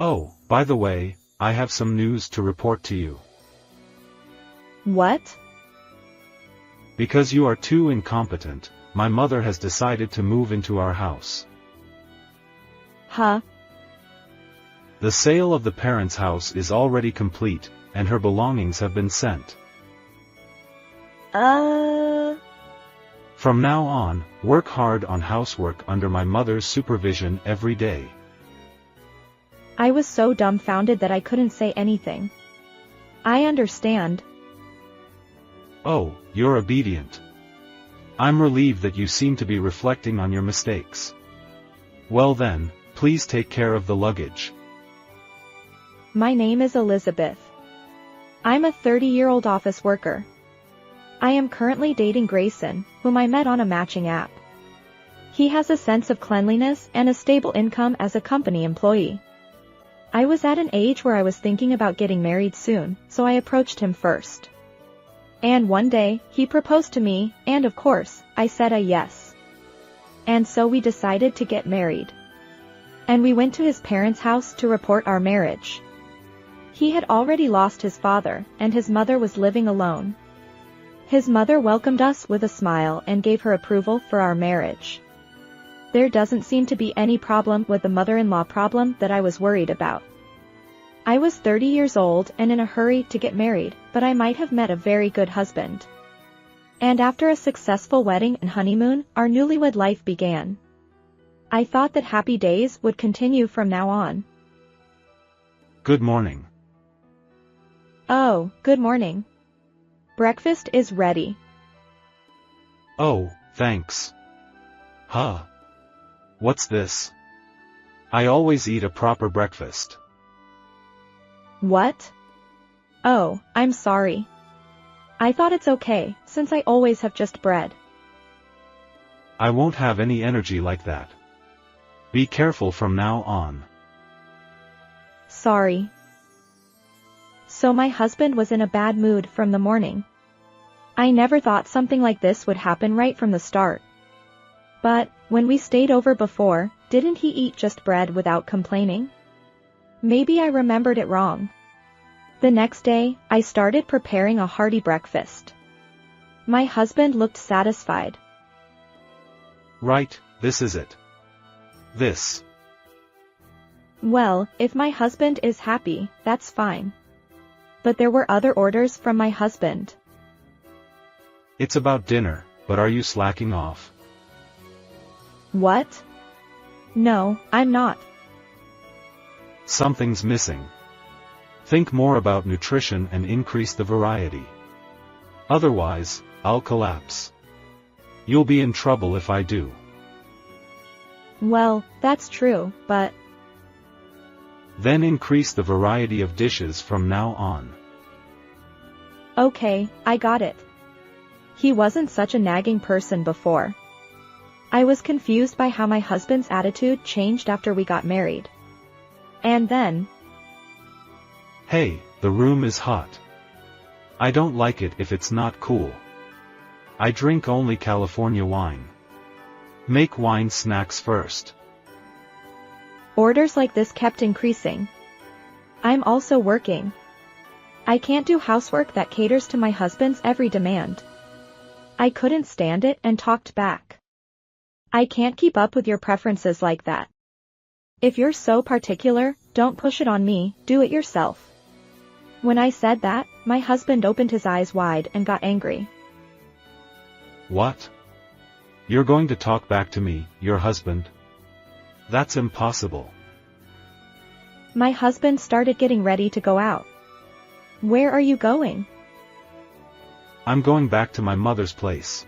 Oh, by the way, I have some news to report to you. What? Because you are too incompetent, my mother has decided to move into our house. Huh? The sale of the parents' house is already complete, and her belongings have been sent. From now on, work hard on housework under my mother's supervision every day. I was so dumbfounded that I couldn't say anything. I understand. Oh, you're obedient. I'm relieved that you seem to be reflecting on your mistakes. Well then, please take care of the luggage. My name is Elizabeth. I'm a 30-year-old office worker. I am currently dating Grayson, whom I met on a matching app. He has a sense of cleanliness and a stable income as a company employee. I was at an age where I was thinking about getting married soon, so I approached him first. And one day, he proposed to me, and of course, I said a yes. And so we decided to get married. And we went to his parents' house to report our marriage. He had already lost his father, and his mother was living alone. His mother welcomed us with a smile and gave her approval for our marriage. There doesn't seem to be any problem with the mother-in-law problem that I was worried about. I was 30 years old and in a hurry to get married, but I might have met a very good husband. And after a successful wedding and honeymoon, our newlywed life began. I thought that happy days would continue from now on. Good morning. Oh, good morning. Breakfast is ready. Oh, thanks. Huh? What's this? I always eat a proper breakfast. What? Oh, I'm sorry. I thought it's okay, since I always have just bread. I won't have any energy like that. Be careful from now on. Sorry. So my husband was in a bad mood from the morning. I never thought something like this would happen right from the start. But, when we stayed over before, didn't he eat just bread without complaining? Maybe I remembered it wrong. The next day, I started preparing a hearty breakfast. My husband looked satisfied. Right, this is it. This. Well, if my husband is happy, that's fine. But there were other orders from my husband. It's about dinner, but are you slacking off? What? No, I'm not. Something's missing. Think more about nutrition and increase the variety. Otherwise, I'll collapse. You'll be in trouble if I do. Well, that's true, but... Then increase the variety of dishes from now on. Okay, I got it. He wasn't such a nagging person before. I was confused by how my husband's attitude changed after we got married. And then... Hey, the room is hot. I don't like it if it's not cool. I drink only California wine. Make wine snacks first. Orders like this kept increasing. I'm also working. I can't do housework that caters to my husband's every demand. I couldn't stand it and talked back. I can't keep up with your preferences like that. If you're so particular, don't push it on me, do it yourself. When I said that, my husband opened his eyes wide and got angry. What? You're going to talk back to me, your husband? That's impossible. My husband started getting ready to go out. Where are you going? I'm going back to my mother's place.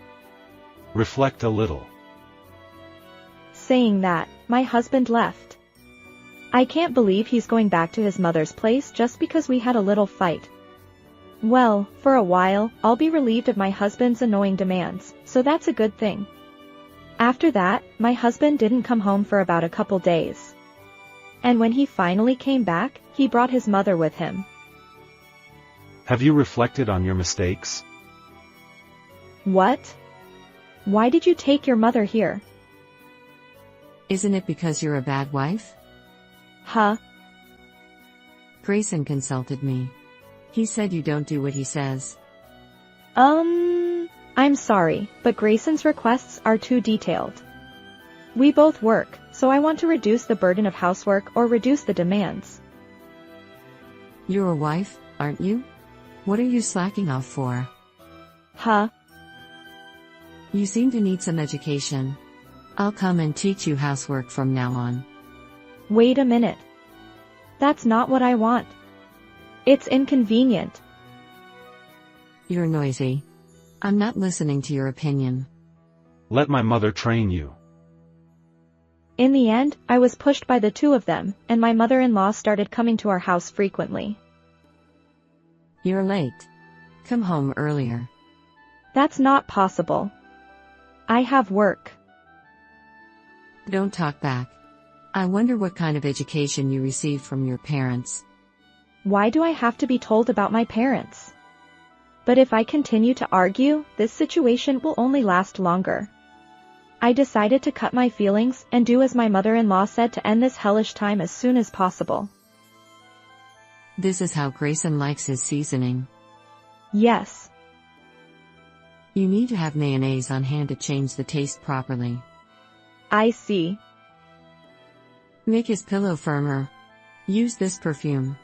Reflect a little. Saying that, my husband left. I can't believe he's going back to his mother's place just because we had a little fight. Well, for a while, I'll be relieved of my husband's annoying demands, so that's a good thing. After that, my husband didn't come home for about a couple days. And when he finally came back, he brought his mother with him. Have you reflected on your mistakes? What? Why did you take your mother here? Isn't it because you're a bad wife? Huh? Grayson consulted me. He said you don't do what he says. I'm sorry, but Grayson's requests are too detailed. We both work, so I want to reduce the burden of housework or reduce the demands. You're a wife, aren't you? What are you slacking off for? Huh? You seem to need some education. I'll come and teach you housework from now on. Wait a minute. That's not what I want. It's inconvenient. You're noisy. I'm not listening to your opinion. Let my mother train you. In the end, I was pushed by the two of them, and my mother-in-law started coming to our house frequently. You're late. Come home earlier. That's not possible. I have work. Don't talk back. I wonder what kind of education you received from your parents. Why do I have to be told about my parents? But if I continue to argue, this situation will only last longer. I decided to cut my feelings and do as my mother-in-law said to end this hellish time as soon as possible. This is how Grayson likes his seasoning. Yes. You need to have mayonnaise on hand to change the taste properly. I see. Make his pillow firmer. Use this perfume.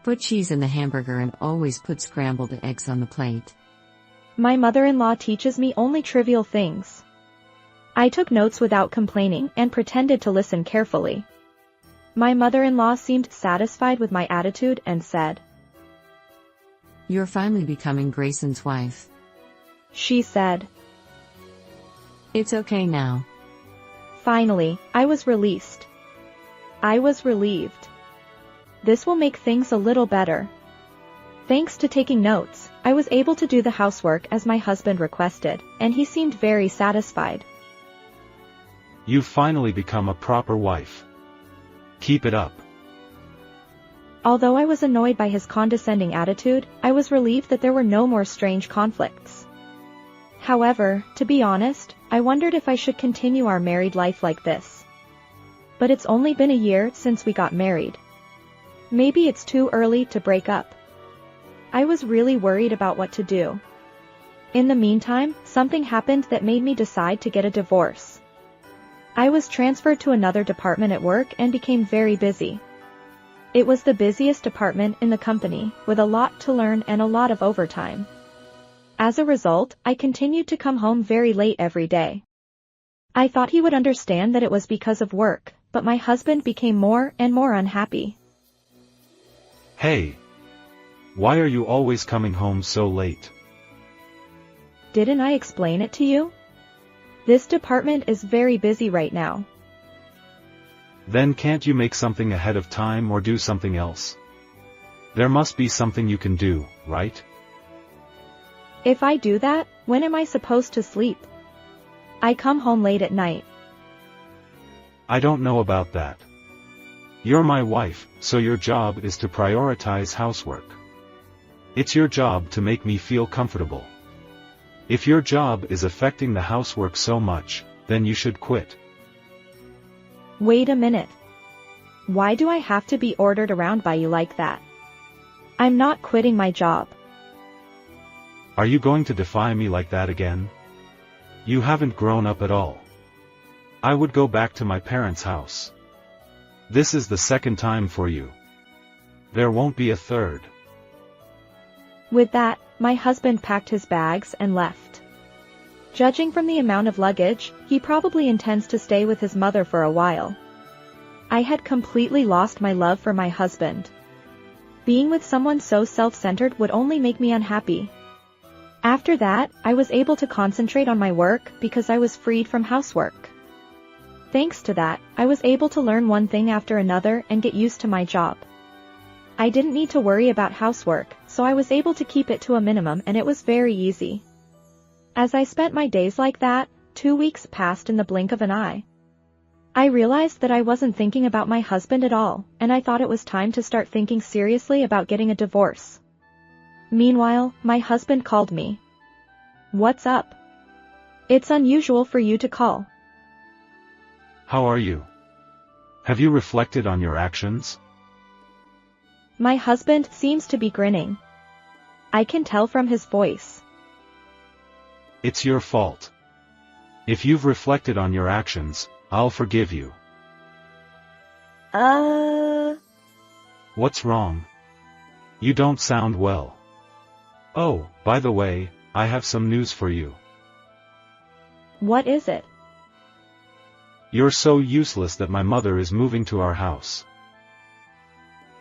Put cheese in the hamburger and always put scrambled eggs on the plate. My mother-in-law teaches me only trivial things. I took notes without complaining and pretended to listen carefully. My mother-in-law seemed satisfied with my attitude and said, You're finally becoming Grayson's wife. She said. It's okay now. Finally, I was released. I was relieved. This will make things a little better. Thanks to taking notes, I was able to do the housework as my husband requested, and he seemed very satisfied. You've finally become a proper wife. Keep it up. Although I was annoyed by his condescending attitude, I was relieved that there were no more strange conflicts. However, to be honest, I wondered if I should continue our married life like this. But it's only been a year since we got married. Maybe it's too early to break up. I was really worried about what to do. In the meantime, something happened that made me decide to get a divorce. I was transferred to another department at work and became very busy. It was the busiest department in the company, with a lot to learn and a lot of overtime. As a result, I continued to come home very late every day. I thought he would understand that it was because of work, but my husband became more and more unhappy. Hey! Why are you always coming home so late? Didn't I explain it to you? This department is very busy right now. Then can't you make something ahead of time or do something else? There must be something you can do, right? If I do that, when am I supposed to sleep? I come home late at night. I don't know about that. You're my wife, so your job is to prioritize housework. It's your job to make me feel comfortable. If your job is affecting the housework so much, then you should quit. Wait a minute. Why do I have to be ordered around by you like that? I'm not quitting my job. Are you going to defy me like that again? You haven't grown up at all. I would go back to my parents' house. This is the second time for you. There won't be a third. With that, my husband packed his bags and left. Judging from the amount of luggage, he probably intends to stay with his mother for a while. I had completely lost my love for my husband. Being with someone so self-centered would only make me unhappy. After that, I was able to concentrate on my work because I was freed from housework. Thanks to that, I was able to learn one thing after another and get used to my job. I didn't need to worry about housework, so I was able to keep it to a minimum and it was very easy. As I spent my days like that, 2 weeks passed in the blink of an eye. I realized that I wasn't thinking about my husband at all, and I thought it was time to start thinking seriously about getting a divorce. Meanwhile, my husband called me. What's up? It's unusual for you to call. How are you? Have you reflected on your actions? My husband seems to be grinning. I can tell from his voice. It's your fault. If you've reflected on your actions, I'll forgive you. What's wrong? You don't sound well. Oh, by the way, I have some news for you. What is it? You're so useless that my mother is moving to our house.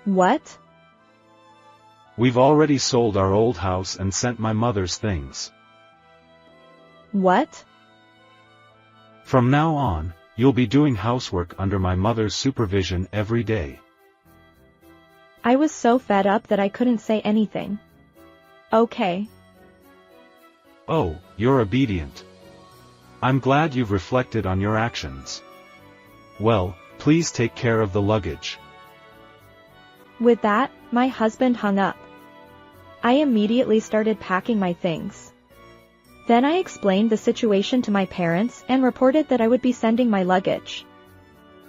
What? We've already sold our old house and sent my mother's things. What? From now on, you'll be doing housework under my mother's supervision every day. I was so fed up that I couldn't say anything. Okay. Oh, you're obedient. I'm glad you've reflected on your actions. Well, please take care of the luggage. With that, my husband hung up. I immediately started packing my things. Then I explained the situation to my parents and reported that I would be sending my luggage.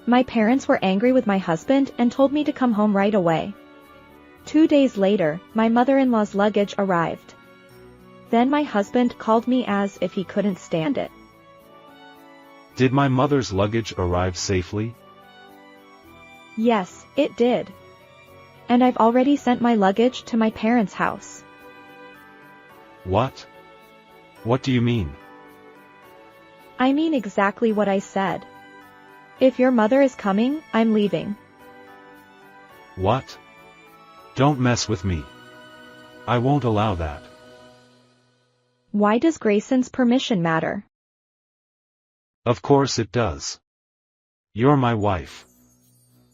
My parents were angry with my husband and told me to come home right away. 2 days later, my mother-in-law's luggage arrived. Then my husband called me as if he couldn't stand it. Did my mother's luggage arrive safely? Yes, it did. And I've already sent my luggage to my parents' house. What? What do you mean? I mean exactly what I said. If your mother is coming, I'm leaving. What? Don't mess with me. I won't allow that. Why does Grayson's permission matter? Of course it does. You're my wife.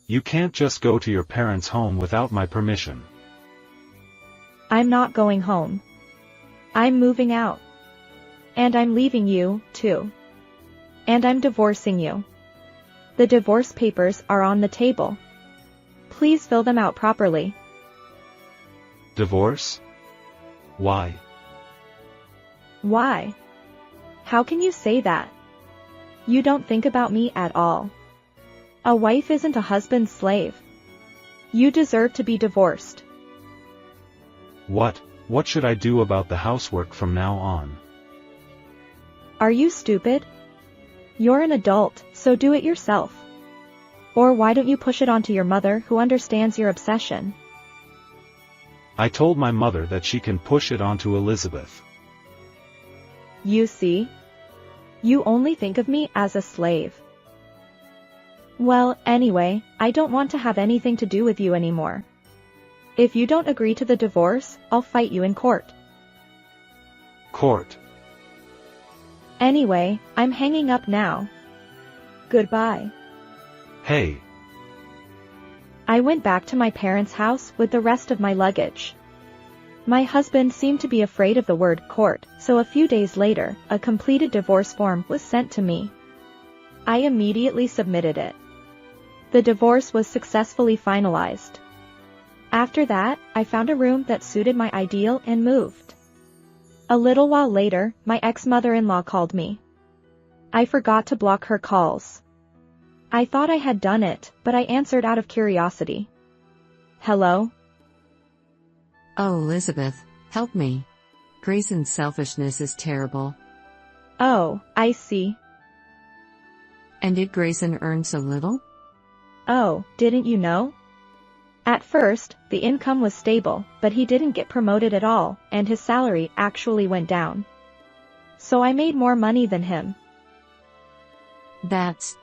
You can't just go to your parents' home without my permission. I'm not going home. I'm moving out. And I'm leaving you, too. And I'm divorcing you. The divorce papers are on the table. Please fill them out properly. Divorce? Why? Why? How can you say that? You don't think about me at all. A wife isn't a husband's slave. You deserve to be divorced. What should I do about the housework from now on? Are you stupid? You're an adult, so do it yourself. Or why don't you push it onto your mother who understands your obsession? I told my mother that she can push it onto Elizabeth. You see? You only think of me as a slave. Well, anyway, I don't want to have anything to do with you anymore. If you don't agree to the divorce, I'll fight you in court. Court. Anyway, I'm hanging up now. Goodbye. Hey. I went back to my parents' house with the rest of my luggage. My husband seemed to be afraid of the word court, so a few days later, a completed divorce form was sent to me. I immediately submitted it. The divorce was successfully finalized. After that, I found a room that suited my ideal and moved. A little while later, my ex-mother-in-law called me. I forgot to block her calls. I thought I had done it, but I answered out of curiosity. Hello? Oh, Elizabeth, help me. Grayson's selfishness is terrible. Oh, I see. And did Grayson earn so little? Oh, didn't you know? At first, the income was stable, but he didn't get promoted at all, and his salary actually went down. So I made more money than him.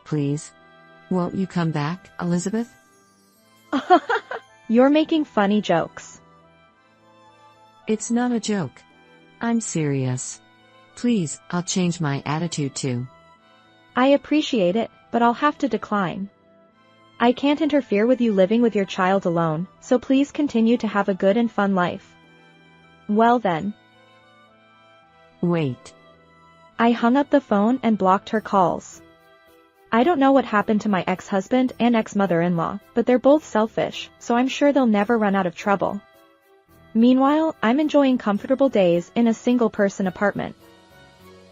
Please. Won't you come back, Elizabeth? You're making funny jokes. It's not a joke. I'm serious. Please, I'll change my attitude too. I appreciate it, but I'll have to decline. I can't interfere with you living with your child alone, so please continue to have a good and fun life. Well then. Wait. I hung up the phone and blocked her calls. I don't know what happened to my ex-husband and ex-mother-in-law, but they're both selfish, so I'm sure they'll never run out of trouble. Meanwhile, I'm enjoying comfortable days in a single-person apartment.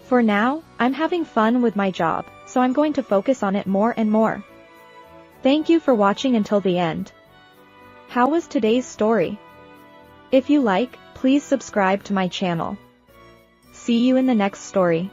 For now, I'm having fun with my job, so I'm going to focus on it more and more. Thank you for watching until the end. How was today's story? If you like, please subscribe to my channel. See you in the next story.